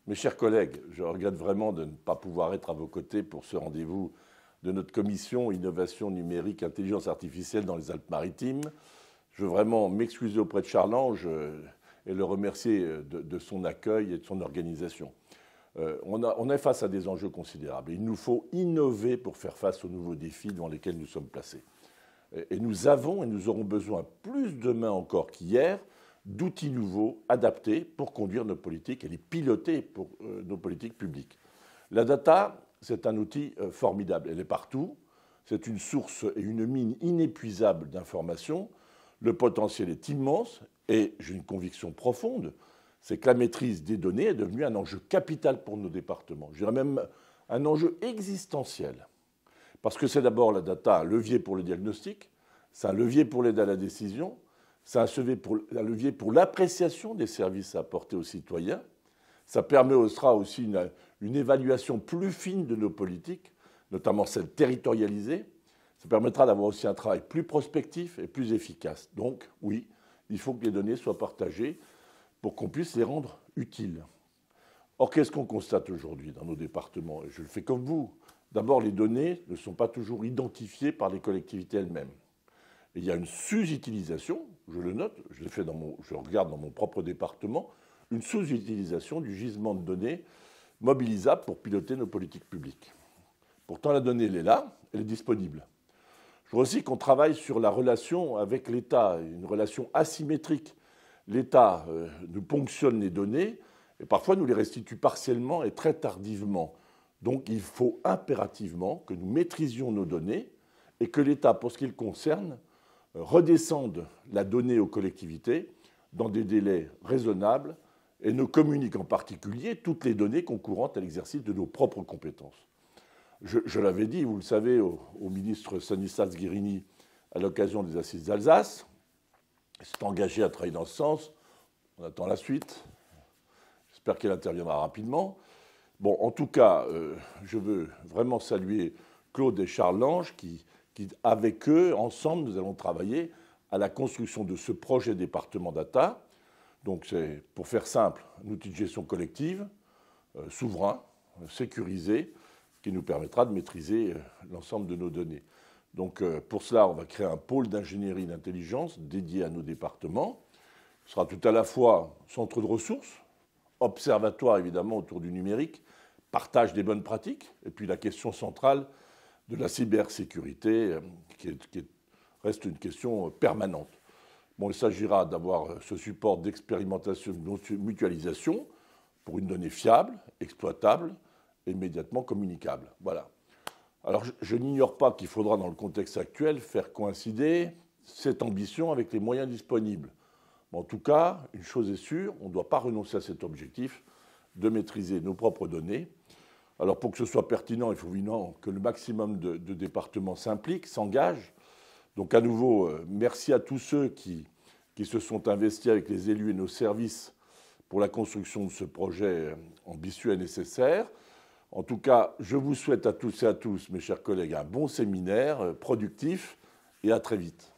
Mes chers collègues, je regrette vraiment de ne pas pouvoir être à vos côtés pour ce rendez-vous de notre commission Innovation numérique, intelligence artificielle dans les Alpes-Maritimes. Je veux vraiment m'excuser auprès de Charles-Ange et le remercier de son accueil et de son organisation. On est face à des enjeux considérables. Il nous faut innover pour faire face aux nouveaux défis devant lesquels nous sommes placés. Et nous avons et nous aurons besoin plus demain encore qu'hier d'outils nouveaux adaptés pour conduire nos politiques et les piloter pour nos politiques publiques. La data, c'est un outil formidable. Elle est partout. C'est une source et une mine inépuisable d'informations. Le potentiel est immense et j'ai une conviction profonde, c'est que la maîtrise des données est devenue un enjeu capital pour nos départements. Je dirais même un enjeu existentiel. Parce que c'est d'abord la data un levier pour le diagnostic, c'est un levier pour l'aide à la décision, c'est un levier pour l'appréciation des services à apporter aux citoyens. Ça permettra aussi une évaluation plus fine de nos politiques, notamment celles territorialisées. Ça permettra d'avoir aussi un travail plus prospectif et plus efficace. Donc, oui, il faut que les données soient partagées pour qu'on puisse les rendre utiles. Or, qu'est-ce qu'on constate aujourd'hui dans nos départements? Je le fais comme vous. D'abord, les données ne sont pas toujours identifiées par les collectivités elles-mêmes. Il y a une sous-utilisation, je le note, je regarde dans mon propre département, une sous-utilisation du gisement de données mobilisable pour piloter nos politiques publiques. Pourtant, la donnée, elle est là, elle est disponible. Je vois aussi qu'on travaille sur la relation avec l'État, une relation asymétrique. L'État nous ponctionne les données et parfois nous les restitue partiellement et très tardivement. Donc il faut impérativement que nous maîtrisions nos données et que l'État, pour ce qui le concerne, redescende la donnée aux collectivités dans des délais raisonnables et ne communique en particulier toutes les données concourant à l'exercice de nos propres compétences. Je l'avais dit, vous le savez, au ministre Stanislas Guerini à l'occasion des Assises d'Alsace. Il s'est engagé à travailler dans ce sens. On attend la suite. J'espère qu'elle interviendra rapidement. Bon, en tout cas, je veux vraiment saluer Claude et Charles-Ange qui, avec eux, ensemble, nous allons travailler à la construction de ce projet département data. Donc, c'est, pour faire simple, un outil de gestion collective, souverain, sécurisé, qui nous permettra de maîtriser l'ensemble de nos données. Donc, pour cela, on va créer un pôle d'ingénierie d'intelligence dédié à nos départements. Ce sera tout à la fois centre de ressources, observatoire évidemment autour du numérique, partage des bonnes pratiques, et puis la question centrale de la cybersécurité, qui reste une question permanente. Bon, il s'agira d'avoir ce support d'expérimentation, de mutualisation pour une donnée fiable, exploitable et immédiatement communicable. Voilà. Alors, je n'ignore pas qu'il faudra, dans le contexte actuel, faire coïncider cette ambition avec les moyens disponibles. Mais en tout cas, une chose est sûre, on ne doit pas renoncer à cet objectif de maîtriser nos propres données. Alors, pour que ce soit pertinent, il faut évidemment que le maximum de départements s'impliquent, s'engagent. Donc, à nouveau, merci à tous ceux qui se sont investis avec les élus et nos services pour la construction de ce projet ambitieux et nécessaire. En tout cas, je vous souhaite à tous et à tous, mes chers collègues, un bon séminaire productif et à très vite.